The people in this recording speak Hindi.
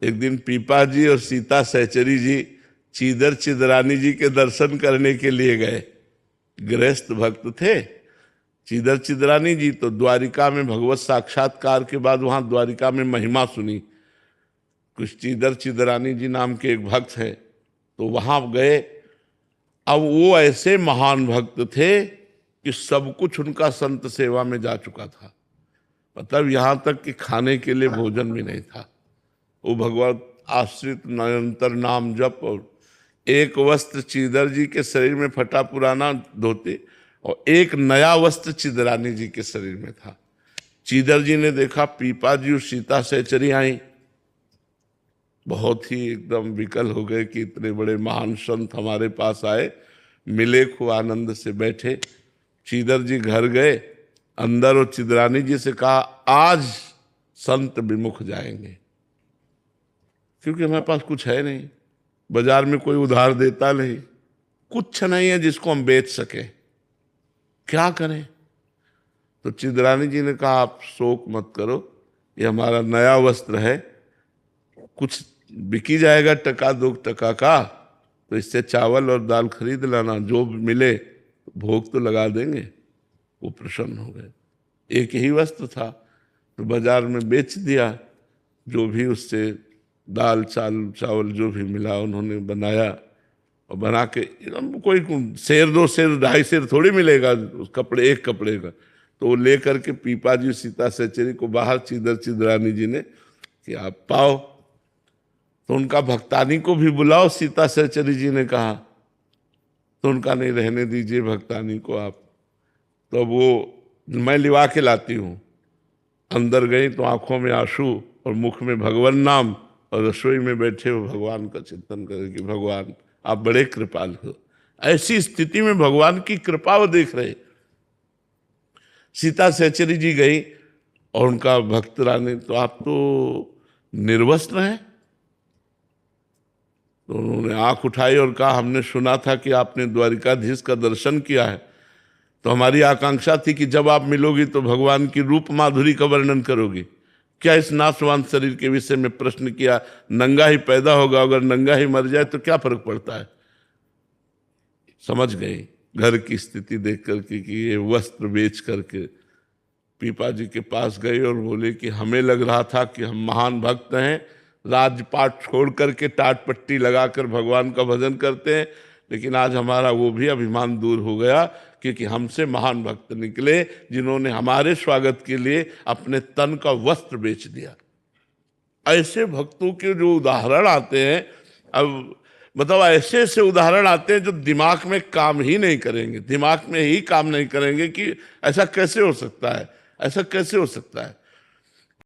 एक दिन पीपा जी और सीता सहचरी जी चीदर चिदरानी जी के दर्शन करने के लिए गए। गृहस्थ भक्त थे। चीदर चिदरानी जी तो द्वारिका में भगवत साक्षात्कार के बाद वहां द्वारिका में महिमा सुनी। कुछ चीदर चिदरानी जी नाम के एक भक्त हैं, तो वहां गए। अब वो ऐसे महान भक्त थे कि सब कुछ उनका संत सेवा में जा चुका था। मतलब यहां तक कि खाने के लिए भोजन भी नहीं था। वो भगवत आश्रित निरंतर नाम जप, और एक वस्त्र चीदर जी के शरीर में फटा पुराना धोते और एक नया वस्त्र चिदरानी जी के शरीर में था। चीदर जी ने देखा पीपा जी और सीता सहचरी आई, बहुत ही एकदम विकल हो गए कि इतने बड़े महान संत हमारे पास आए। मिले, खूब आनंद से बैठे। चीदर जी घर गए अंदर और चिदरानी जी से कहा आज संत विमुख जाएंगे, क्योंकि हमारे पास कुछ है नहीं, बाजार में कोई उधार देता नहीं, कुछ नहीं है जिसको हम बेच सके, क्या करें। तो चिदरानी जी ने कहा आप शोक मत करो, ये हमारा नया वस्त्र है, कुछ बिकी जाएगा 1-2 का, तो इससे चावल और दाल खरीद लाना, जो मिले भोग तो लगा देंगे। वो प्रसन्न हो गए। एक ही वस्त्र था तो बाजार में बेच दिया। जो भी उससे दाल चावल जो भी मिला उन्होंने बनाया, और बना के कोई सेर 2 सेर 2.5 सेर थोड़ी मिलेगा उस कपड़े, एक कपड़े का। तो वो लेकर के पीपा जी सीता सहचरी को बाहर चीदर चिदरानी जी ने कि आप पाओ, तो उनका भक्तानी को भी बुलाओ, सीता सहचरी जी ने कहा। तो उनका नहीं, रहने दीजिए भक्तानी को आप। तो वो मैं लिवा के लाती हूँ। अंदर गई तो आंखों में आंसू और मुख में भगवान नाम, और रसोई में बैठे हो भगवान का चिंतन करें कि भगवान आप बड़े कृपालु हो। ऐसी स्थिति में भगवान की कृपा वो देख रहे। सीता सहचरी जी गई और उनका भक्त रानी, तो आप तो निर्वस्त्र हैं। तो उन्होंने आंख उठाई और कहा हमने सुना था कि आपने द्वारिकाधीश का दर्शन किया है, तो हमारी आकांक्षा थी कि जब आप मिलोगी तो भगवान की रूप माधुरी का वर्णन करोगी। क्या इस नाशवान शरीर के विषय में प्रश्न किया, नंगा ही पैदा होगा, अगर नंगा ही मर जाए तो क्या फर्क पड़ता है। समझ गई घर की स्थिति देख करके कि ये वस्त्र बेच करके पीपा जी के पास गए और बोले कि हमें लग रहा था कि हम महान भक्त हैं, राजपाट छोड़ करके टाट पट्टी लगाकर भगवान का भजन करते हैं, लेकिन आज हमारा वो भी अभिमान दूर हो गया, क्योंकि हमसे महान भक्त निकले जिन्होंने हमारे स्वागत के लिए अपने तन का वस्त्र बेच दिया। ऐसे भक्तों के जो उदाहरण आते हैं, अब मतलब ऐसे ऐसे उदाहरण आते हैं जो दिमाग में काम ही नहीं करेंगे, दिमाग में ही काम नहीं करेंगे कि ऐसा कैसे हो सकता है, ऐसा कैसे हो सकता है।